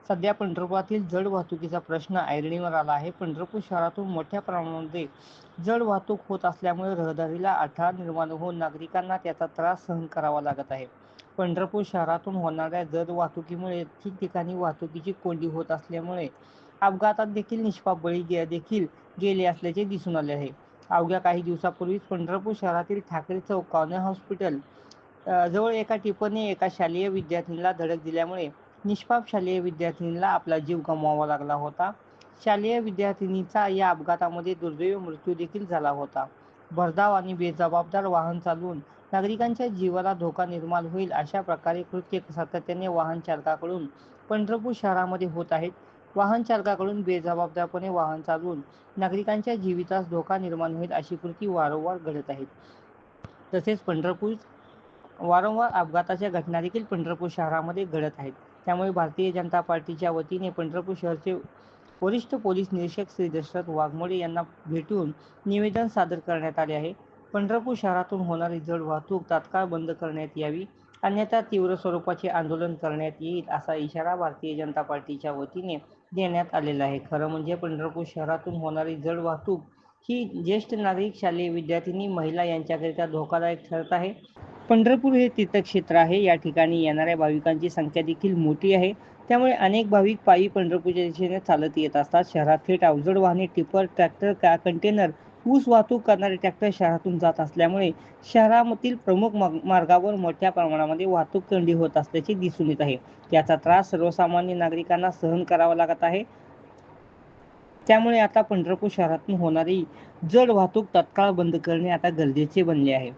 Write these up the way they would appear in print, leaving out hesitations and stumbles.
सध्या पंढरपुरातील जड वाहतुकीचा प्रश्न ऐरणीवर आला आहे. पंढरपूर शहरातून मोठ्या प्रमाणामध्ये जड वाहतूक होत असल्यामुळे रहदारीला अडथळा निर्माण होऊन नागरिकांना त्याचा त्रास सहन करावा लागत आहे. पंढरपूर शहरातून होणाऱ्या जड वाहतुकीमुळे ठिकठिकाणी वाहतुकीची कोंडी होत असल्यामुळे अपघातात देखील निष्पाप बळी देखील गेले असल्याचे दिसून आले आहे. अवघ्या काही दिवसापूर्वीच पंढरपूर शहरातील ठाकरे चौक कॉर्नर हॉस्पिटल जवळ एका टिपरने एका शालेय विद्यार्थिनीला धडक दिल्यामुळे निष्पाप शालेय विद्यार्थिनीला आपला जीव गमवावा लागला होता. शालेय विद्यार्थिनीचा या अपघातामध्ये दुर्दैवी मृत्यू देखील झाला होता. भरधाव आणि बेजबाबदार वाहन चालवून नागरिकांच्या जीवाला धोका निर्माण होईल अशा प्रकारे कृत्य सातत्याने वाहन चालकाकडून पंढरपूर शहरामध्ये होत आहेत. वाहन चालकाकडून बेजबाबदारपणे वाहन चालवून नागरिकांच्या जीवितास धोका निर्माण होईल अशी कृती वारंवार घडत आहेत. तसेच वारंवार अपघाताच्या घटना देखील पंढरपूर शहरामध्ये घडत आहेत. त्यामुळे भारतीय जनता पार्टीच्या वतीने पंढरपूर शहरचे वरिष्ठ पोलीस निरीक्षक श्री दशरथ वाघमोडे यांना भेटून निवेदन सादर करण्यात आले आहे. पंढरपूर शहरातून होणारी जड वाहतूक तात्काळ बंद करण्यात यावी, अन्यथा तीव्र स्वरूपाचे आंदोलन करण्यात येईल असा इशारा भारतीय जनता पार्टीच्या वतीने देण्यात आलेला आहे. खरं म्हणजे पंढरपूर शहरातून होणारी जड वाहतूक ही ज्येष्ठ नागरिक, शालेय विद्यार्थिनी, महिला यांच्याकरिता धोकादायक ठरत आहे. पंढरपूर हे तीर्थक्षेत्र आहे. या ठिकाणी येणाऱ्या भाविकांची संख्या देखील मोठी आहे. त्यामुळे अनेक भाविक पायी पंढरपूरच्या दिशेने चालत येत असतात. शहरात थेट अवजड वाहने, टिपर, ट्रॅक्टर, कंटेनर, ऊस वाहतूक करणारे ट्रॅक्टर शहरातून जात असल्यामुळे शहरामधील प्रमुख मार्गावर मोठ्या प्रमाणामध्ये वाहतूक कोंडी होत असल्याचे दिसून येत आहे. याचा त्रास सर्वसामान्य नागरिकांना सहन करावा लागत आहे. त्यामुळे आता पंढरपूर शहरातून होणारी जड वाहतूक तत्काळ बंद करणे आता गरजेचे बनले आहे.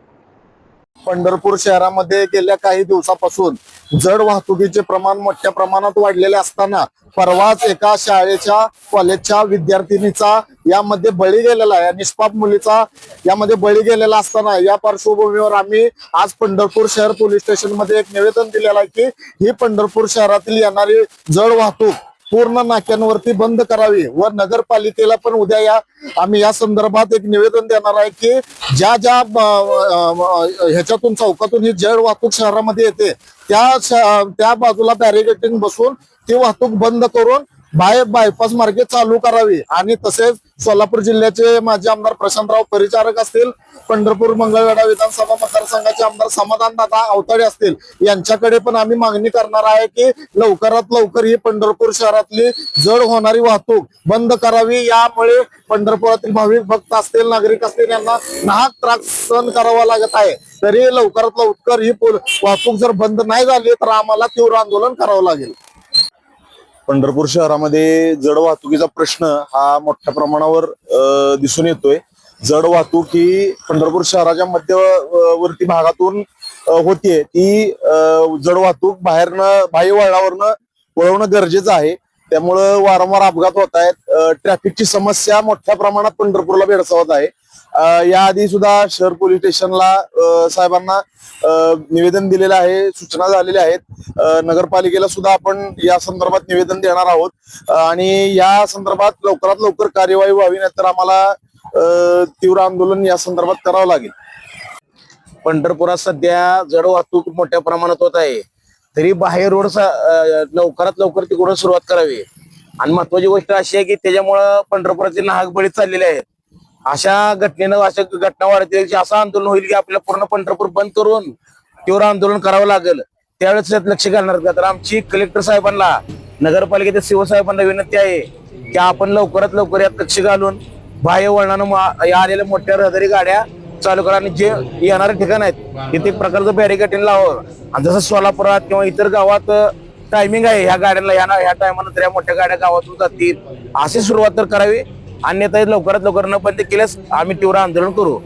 पंढरपूर शहरामध्ये गेल्या काही दिवसापासून जड वाहतुकीचे प्रमाण मोठ्या प्रमाणात वाढलेले असताना परवाच एका शाळेच्या कॉलेजच्या विद्यार्थिनीचा यामध्ये बळी गेलेला आहे, निष्पाप मुलीचा यामध्ये बळी गेलेला असताना या पार्श्वभूमीवर आम्ही आज पंढरपूर शहर पोलीस स्टेशन मध्ये एक निवेदन दिलेलं आहे की ही पंढरपूर शहरातील येणारी जड वाहतूक पूर्ण नाक्यांवरती बंद करावी व नगरपालिकेला पण उद्या आम्ही या संदर्भात एक निवेदन देणार आहे की ज्या ह्याच्यातून चौकातून ही जड वाहतूक शहरामध्ये येते त्या बाजूला बॅरिकेडिंग बसून ती वाहतूक बंद करून बायपास मार्गे चालू करावी. आणि तसेच सोलापूर जिल्ह्याचे माजी आमदार प्रशांतराव परिचारक असतील, पंढरपूर मंगळवेढा विधानसभा मतदारसंघाचे आमदार समाधानदादा अवताडे असतील, यांच्याकडे पण आम्ही मागणी करणार आहे की लवकरात लवकर ही पंढरपूर शहरातली जड होणारी वाहतूक बंद करावी. यामुळे पंढरपुरातील भाविक भक्त असतील, नागरिक असतील, यांना नाहक त्रास सहन करावा लागत आहे. तरी लवकरात लवकर ही वाहतूक जर बंद नाही झाली तर आम्हाला तीव्र आंदोलन करावं लागेल. पंढरपूर शहरामध्ये जड वाहतुकीचा प्रश्न हा मोठ्या प्रमाणावर दिसून येतोय. जड वाहतूक ही पंढरपूर शहराच्या मध्यवर्ती भागातून होतीये. ती जड वाहतूक बाह्य वळणावरनं वळवणं गरजेचं आहे. त्यामुळं वारंवार अपघात होत आहेत. ट्रॅफिकची समस्या मोठ्या प्रमाणात पंढरपूरला भेडसावत आहे. याआधी सुद्धा शहर पोलीस स्टेशनला साहेबांना निवेदन दिलेलं आहे, सूचना झालेल्या आहेत. नगरपालिकेला सुद्धा आपण या संदर्भात निवेदन देणार आहोत आणि या संदर्भात लवकरात लवकर कार्यवाही व्हावी, नाहीतर आम्हाला तीव्र आंदोलन या संदर्भात करावं लागेल. पंढरपुरात सध्या जड वाहतूक मोठ्या प्रमाणात होत आहे. तरी बाहेर रोड लवकरात लवकर तिकडून सुरुवात करावी. आणि महत्वाची गोष्ट अशी आहे की त्याच्यामुळं पंढरपुराचे नाहक बळी चाललेले आहेत. अशा घटना वाढतील, असं आंदोलन होईल की आपल्याला पूर्ण पंढरपूर बंद करून तीव्र आंदोलन करावं लागेल. त्यावेळेस लक्ष घालणार का? तर आमची कलेक्टर साहेबांना, नगरपालिकेच्या साहेबांना विनंती आहे की आपण लवकरात लवकर यात लक्ष घालून बाह्य वळणानं आलेल्या मोठ्या रहदारी गाड्या चालू करा आणि जे येणारे ठिकाण आहेत तिथे प्रकारचं बॅरिकेडिंग लावावं. आणि जसं सोलापुरात किंवा इतर गावात टायमिंग आहे ह्या गाड्यांना, ह्या टायमानंतर या मोठ्या गाड्या गावातून जातील, अशी सुरुवात तर करावी. अन्यथा लवकरात लवकर न बंद केल्यास आम्ही तीव्र आंदोलन करू.